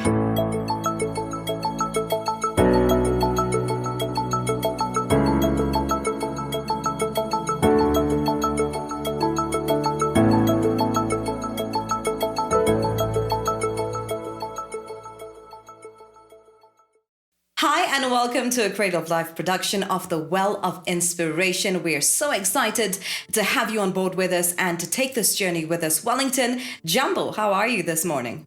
Hi, and welcome to a Cradle of Life production of the Well of Inspiration. We are so excited to have you on board with us and to take this journey with us. Wellington Jumbo, how are you this morning?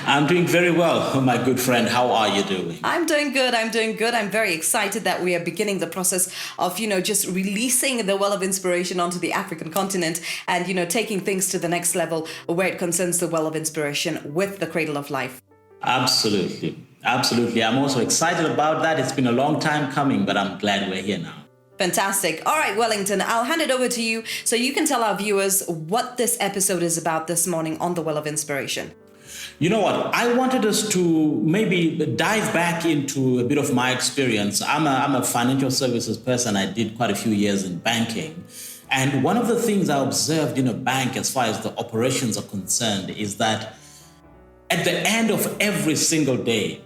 I'm doing very well, my good friend. How are you doing? I'm doing good. I'm very excited that we are beginning the process of, just releasing the Well of Inspiration onto the African continent and, taking things to the next level where it concerns the Well of Inspiration with the Cradle of Life. Absolutely. I'm also excited about that. It's been a long time coming, but I'm glad we're here now. Fantastic. All right, Wellington, I'll hand it over to you so you can tell our viewers what this episode is about this morning on the Well of Inspiration. You know what? I wanted us to maybe dive back into a bit of my experience. I'm a financial services person. I did quite a few years in banking. And one of the things I observed in a bank as far as the operations are concerned is that at the end of every single day,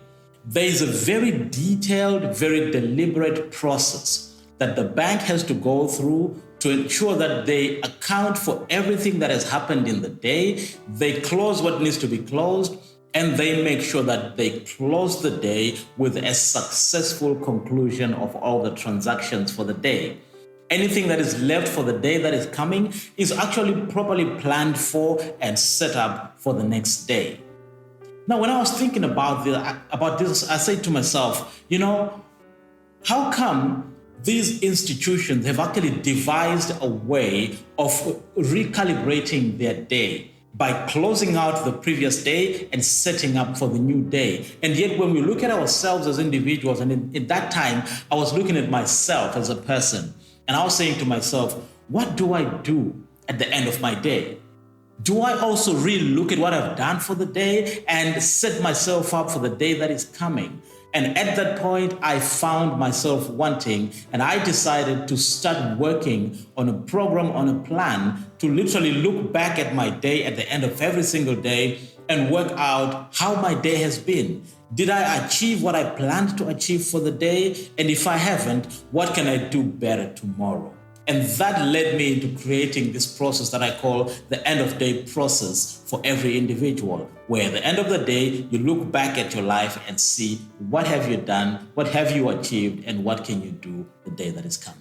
there is a very detailed, very deliberate process that the bank has to go through to ensure that they account for everything that has happened in the day, they close what needs to be closed, and they make sure that they close the day with a successful conclusion of all the transactions for the day. Anything that is left for the day that is coming is actually properly planned for and set up for the next day. Now, when I was thinking about this, I said to myself, how come these institutions have actually devised a way of recalibrating their day by closing out the previous day and setting up for the new day? And yet when we look at ourselves as individuals, and at that time, I was looking at myself as a person, and I was saying to myself, what do I do at the end of my day? Do I also really look at what I've done for the day and set myself up for the day that is coming? And at that point, I found myself wanting, and I decided to start working on a program, on a plan to literally look back at my day at the end of every single day and work out how my day has been. Did I achieve what I planned to achieve for the day? And if I haven't, what can I do better tomorrow? And that led me into creating this process that I call the end of day process for every individual, where at the end of the day, you look back at your life and see what have you done, what have you achieved, and what can you do the day that is coming.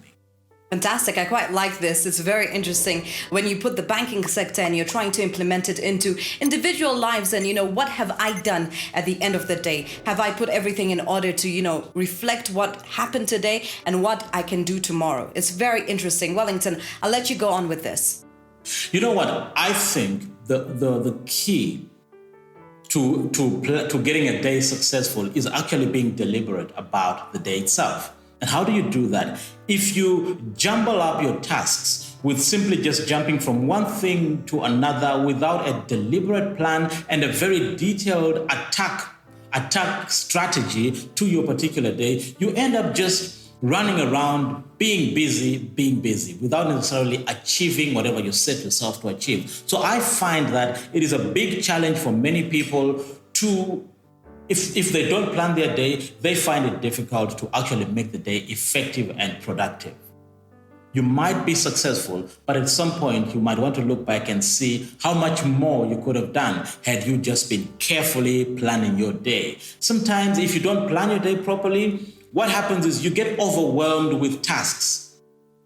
Fantastic. I quite like this. It's very interesting when you put the banking sector and you're trying to implement it into individual lives and, what have I done at the end of the day? Have I put everything in order to, reflect what happened today and what I can do tomorrow? It's very interesting. Wellington, I'll let you go on with this. You know what? I think the key to getting a day successful is actually being deliberate about the day itself. And how do you do that? If you jumble up your tasks with simply just jumping from one thing to another without a deliberate plan and a very detailed attack strategy to your particular day, you end up just running around being busy without necessarily achieving whatever you set yourself to achieve. So I find that it is a big challenge for many people to If they don't plan their day, they find it difficult to actually make the day effective and productive. You might be successful, but at some point you might want to look back and see how much more you could have done had you just been carefully planning your day. Sometimes if you don't plan your day properly, what happens is you get overwhelmed with tasks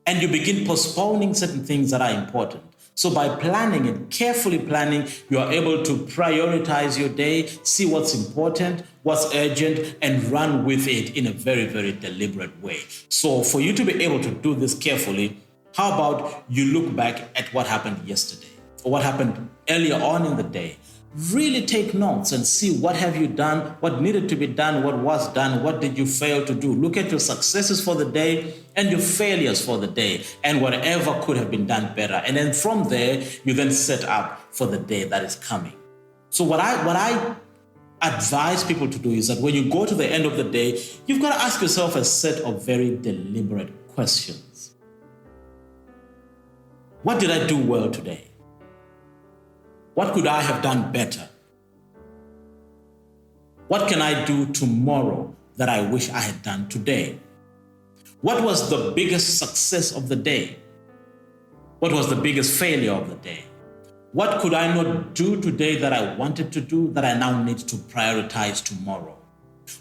and you begin postponing certain things that are important. So by planning and carefully planning, you are able to prioritize your day, see what's important, what's urgent, and run with it in a very, very deliberate way. So for you to be able to do this carefully, how about you look back at what happened yesterday or what happened earlier on in the day? Really take notes and see what have you done, what needed to be done, what was done, what did you fail to do. Look at your successes for the day and your failures for the day and whatever could have been done better. And then from there, you then set up for the day that is coming. So what I advise people to do is that when you go to the end of the day, you've got to ask yourself a set of very deliberate questions. What did I do well today? What could I have done better? What can I do tomorrow that I wish I had done today? What was the biggest success of the day? What was the biggest failure of the day? What could I not do today that I wanted to do that I now need to prioritize tomorrow?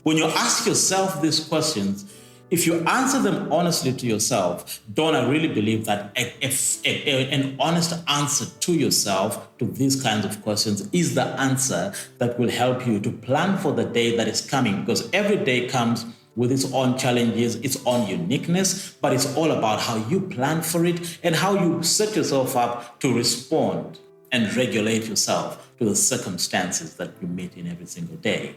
When you ask yourself these questions, if you answer them honestly to yourself, don't I really believe that an honest answer to yourself to these kinds of questions is the answer that will help you to plan for the day that is coming, because every day comes with its own challenges, its own uniqueness, but it's all about how you plan for it and how you set yourself up to respond and regulate yourself to the circumstances that you meet in every single day.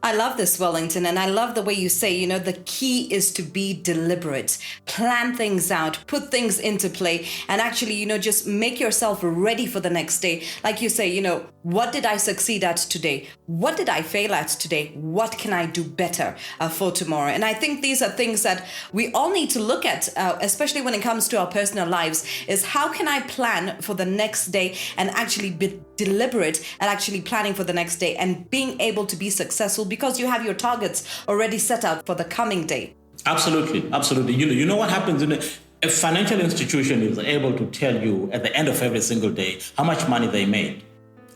I love this, Wellington, and I love the way you say, the key is to be deliberate, plan things out, put things into play, and actually, just make yourself ready for the next day. Like you say, what did I succeed at today? What did I fail at today? What can I do better for tomorrow? And I think these are things that we all need to look at, especially when it comes to our personal lives, is how can I plan for the next day and actually be deliberate at actually planning for the next day and being able to be successful because you have your targets already set out for the coming day. Absolutely. You know what happens in a financial institution is able to tell you at the end of every single day how much money they made,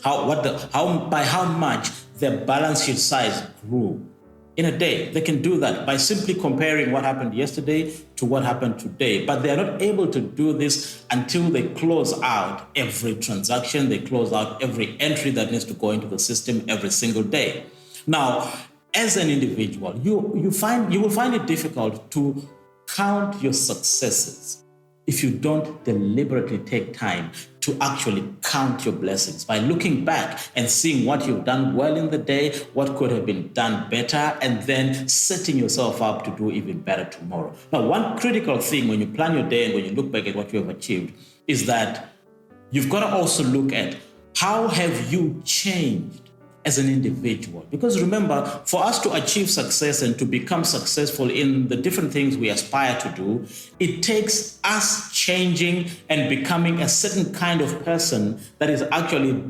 by how much their balance sheet size grew in a day. They can do that by simply comparing what happened yesterday to what happened today. But they are not able to do this until they close out every transaction, they close out every entry that needs to go into the system every single day. Now, as an individual, you will find it difficult to count your successes if you don't deliberately take time to actually count your blessings by looking back and seeing what you've done well in the day, what could have been done better, and then setting yourself up to do even better tomorrow. Now, one critical thing when you plan your day and when you look back at what you have achieved is that you've got to also look at how have you changed as an individual. Because remember, for us to achieve success and to become successful in the different things we aspire to do, it takes us changing and becoming a certain kind of person that is actually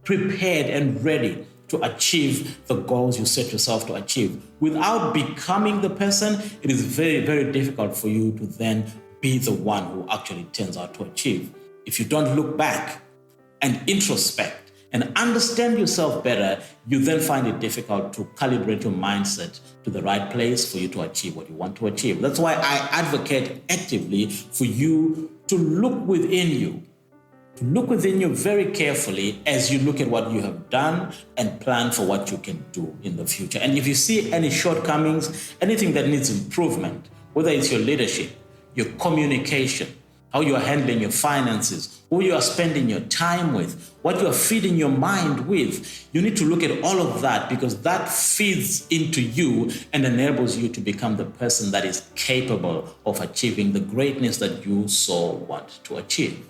prepared and ready to achieve the goals you set yourself to achieve. Without becoming the person, it is very, very difficult for you to then be the one who actually turns out to achieve. If you don't look back and introspect and understand yourself better, you then find it difficult to calibrate your mindset to the right place for you to achieve what you want to achieve. That's why I advocate actively for you to look within you very carefully as you look at what you have done and plan for what you can do in the future. And if you see any shortcomings, anything that needs improvement, whether it's your leadership, your communication, how you are handling your finances, who you are spending your time with, what you are feeding your mind with. You need to look at all of that because that feeds into you and enables you to become the person that is capable of achieving the greatness that you so want to achieve.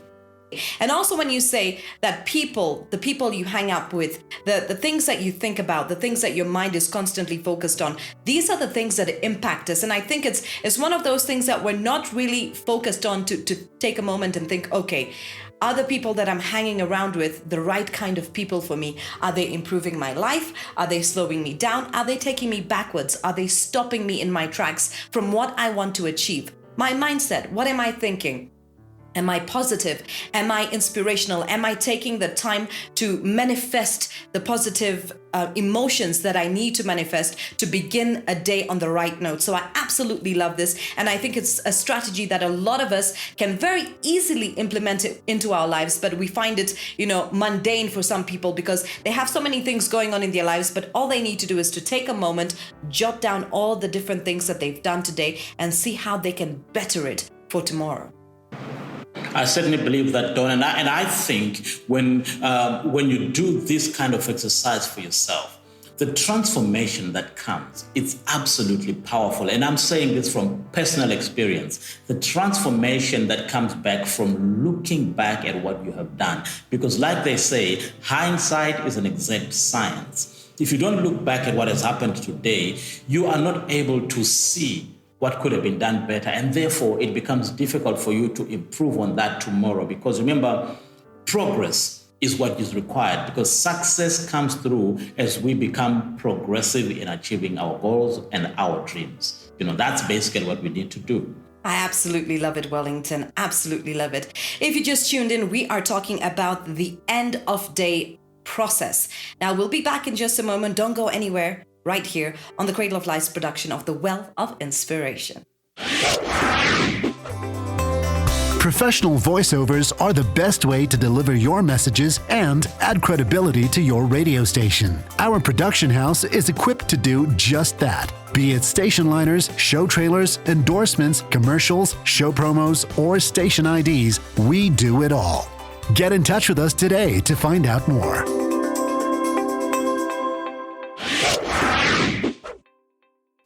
And also when you say that the people you hang up with, the things that you think about, the things that your mind is constantly focused on, these are the things that impact us. And I think it's one of those things that we're not really focused on to take a moment and think, okay, are the people that I'm hanging around with the right kind of people for me? Are they improving my life? Are they slowing me down? Are they taking me backwards? Are they stopping me in my tracks from what I want to achieve? My mindset, what am I thinking? Am I positive? Am I inspirational? Am I taking the time to manifest the positive emotions that I need to manifest to begin a day on the right note? So I absolutely love this. And I think it's a strategy that a lot of us can very easily implement it into our lives. But we find it, mundane for some people because they have so many things going on in their lives. But all they need to do is to take a moment, jot down all the different things that they've done today and see how they can better it for tomorrow. I certainly believe that, Dawn, and I think when you do this kind of exercise for yourself, the transformation that comes, it's absolutely powerful. And I'm saying this from personal experience, the transformation that comes back from looking back at what you have done. Because like they say, hindsight is an exact science. If you don't look back at what has happened today, you are not able to see what could have been done better. And therefore, it becomes difficult for you to improve on that tomorrow. Because remember, progress is what is required, because success comes through as we become progressive in achieving our goals and our dreams. That's basically what we need to do. I absolutely love it, Wellington. Absolutely love it. If you just tuned in, we are talking about the end of day process. Now, we'll be back in just a moment. Don't go anywhere, right here on the Cradle of Life's production of The Well of Inspiration. Professional voiceovers are the best way to deliver your messages and add credibility to your radio station. Our production house is equipped to do just that. Be it station liners, show trailers, endorsements, commercials, show promos, or station IDs, we do it all. Get in touch with us today to find out more.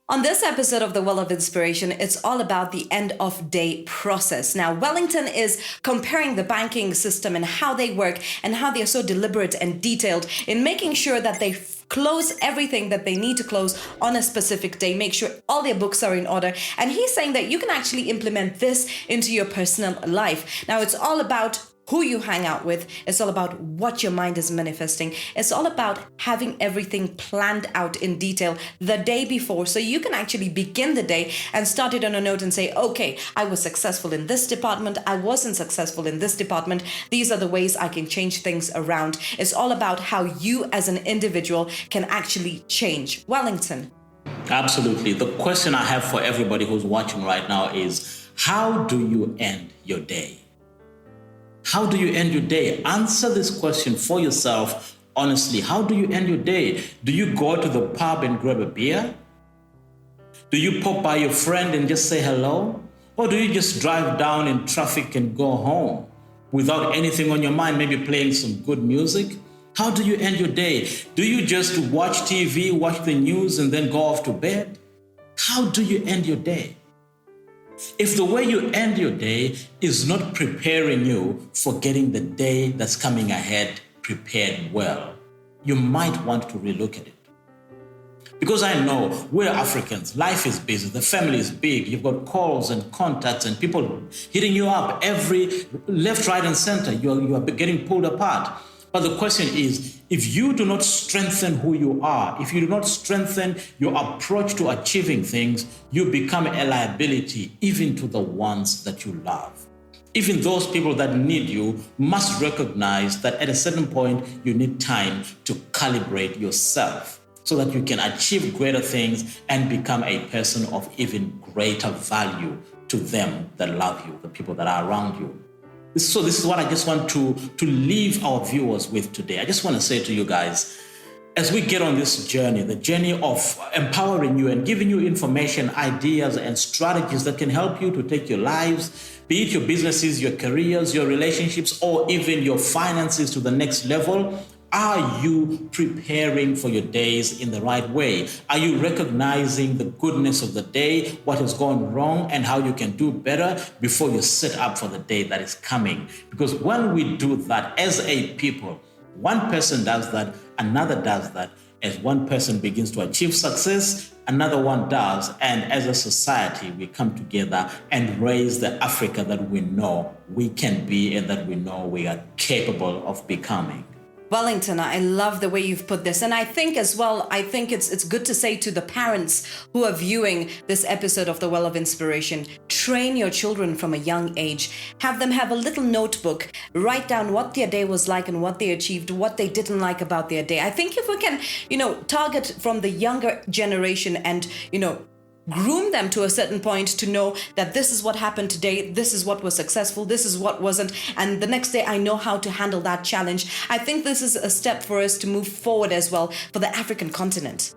On this episode of The Well of Inspiration, it's all about the end of day process. Now, Wellington is comparing the banking system and how they work and how they are so deliberate and detailed in making sure that they close everything that they need to close on a specific day, make sure all their books are in order. And he's saying that you can actually implement this into your personal life. Now, it's all about who you hang out with. It's all about what your mind is manifesting. It's all about having everything planned out in detail the day before, so you can actually begin the day and start it on a note and say, okay, I was successful in this department. I wasn't successful in this department. These are the ways I can change things around. It's all about how you as an individual can actually change. Wellington. Absolutely. The question I have for everybody who's watching right now is, how do you end your day? How do you end your day? Answer this question for yourself honestly. How do you end your day? Do you go to the pub and grab a beer? Do you pop by your friend and just say hello? Or do you just drive down in traffic and go home without anything on your mind, maybe playing some good music? How do you end your day? Do you just watch TV, watch the news, and then go off to bed? How do you end your day? If the way you end your day is not preparing you for getting the day that's coming ahead prepared well, you might want to relook at it. Because I know we're Africans, life is busy, the family is big, you've got calls and contacts and people hitting you up every left, right, and center. You are getting pulled apart. But the question is, if you do not strengthen who you are, if you do not strengthen your approach to achieving things, you become a liability even to the ones that you love. Even those people that need you must recognize that at a certain point, you need time to calibrate yourself so that you can achieve greater things and become a person of even greater value to them that love you, the people that are around you. So this is what I just want to leave our viewers with today. I just want to say to you guys, as we get on this journey, the journey of empowering you and giving you information, ideas, and strategies that can help you to take your lives, be it your businesses, your careers, your relationships, or even your finances to the next level, are you preparing for your days in the right way? Are you recognizing the goodness of the day, what has gone wrong, and how you can do better before you set up for the day that is coming? Because when we do that as a people, one person does that, another does that. As one person begins to achieve success, another one does. And as a society, we come together and raise the Africa that we know we can be and that we know we are capable of becoming. Wellington, I love the way you've put this. And I think as well, it's good to say to the parents who are viewing this episode of The Well of Inspiration, train your children from a young age. Have them have a little notebook, write down what their day was like and what they achieved, what they didn't like about their day. I think if we can, target from the younger generation and, groom them to a certain point to know that this is what happened today, this is what was successful, this is what wasn't, and the next day I know how to handle that challenge. I think this is a step for us to move forward as well for the African continent.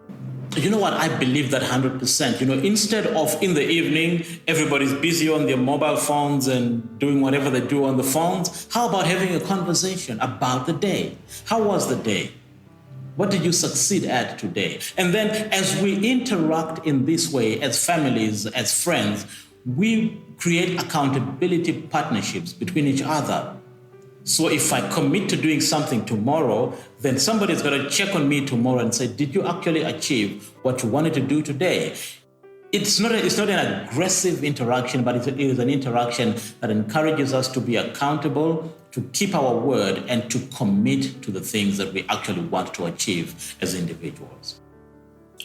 You know what? I believe that 100%. Instead of in the evening, everybody's busy on their mobile phones and doing whatever they do on the phones, how about having a conversation about the day? How was the day? What did you succeed at today? And then as we interact in this way as families, as friends, we create accountability partnerships between each other. So if I commit to doing something tomorrow, then somebody's going to check on me tomorrow and say, did you actually achieve what you wanted to do today? It's not an aggressive interaction, but it is an interaction that encourages us to be accountable, to keep our word and to commit to the things that we actually want to achieve as individuals.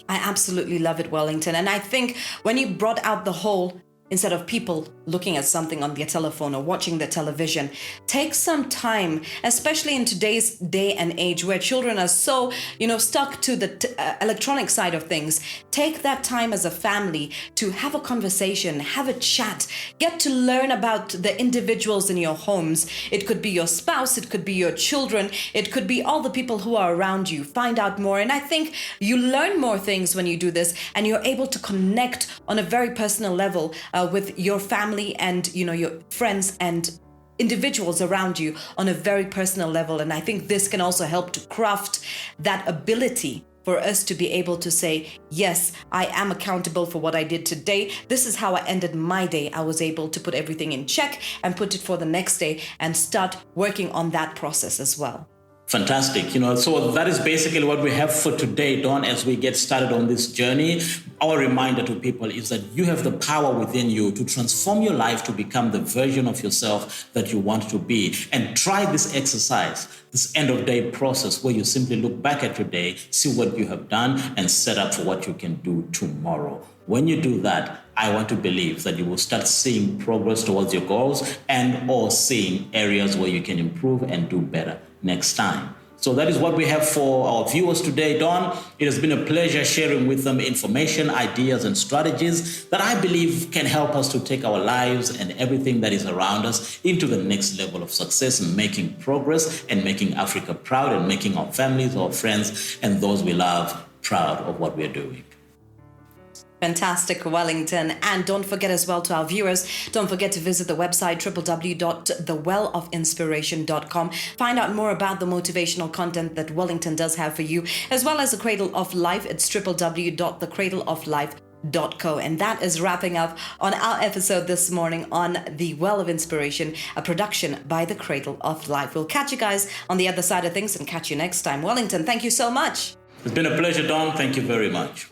I absolutely love it, Wellington. And I think when you brought out the whole, instead of people looking at something on their telephone or watching the television, take some time, especially in today's day and age where children are so, stuck to the electronic side of things. Take that time as a family to have a conversation, have a chat, get to learn about the individuals in your homes. It could be your spouse, it could be your children, it could be all the people who are around you. Find out more. And I think you learn more things when you do this, and you're able to connect on a very personal level with your family and your friends and individuals around you on a very personal level. And I think this can also help to craft that ability for us to be able to say, yes, I am accountable for what I did today. This is how I ended my day. I was able to put everything in check and put it for the next day and start working on that process as well. Fantastic. So that is basically what we have for today, Dawn, as we get started on this journey. Our reminder to people is that you have the power within you to transform your life to become the version of yourself that you want to be. And try this exercise, this end of day process, where you simply look back at your day, see what you have done, and set up for what you can do tomorrow. When you do that, I want to believe that you will start seeing progress towards your goals and or seeing areas where you can improve and do better next time. So that is what we have for our viewers today, Dawn. It has been a pleasure sharing with them information, ideas, and strategies that I believe can help us to take our lives and everything that is around us into the next level of success and making progress and making Africa proud and making our families, our friends, and those we love proud of what we're doing. Fantastic, Wellington. And don't forget as well, to our viewers, don't forget to visit the website www.thewelofinspiration.com. Find out more about the motivational content that Wellington does have for you, as well as the Cradle of Life. It's www.thecradleoflife.co. And that is wrapping up on our episode this morning on The Well of Inspiration, a production by the Cradle of Life. We'll catch you guys on the other side of things and catch you next time. Wellington, thank you so much. It's been a pleasure, Dawn. Thank you very much.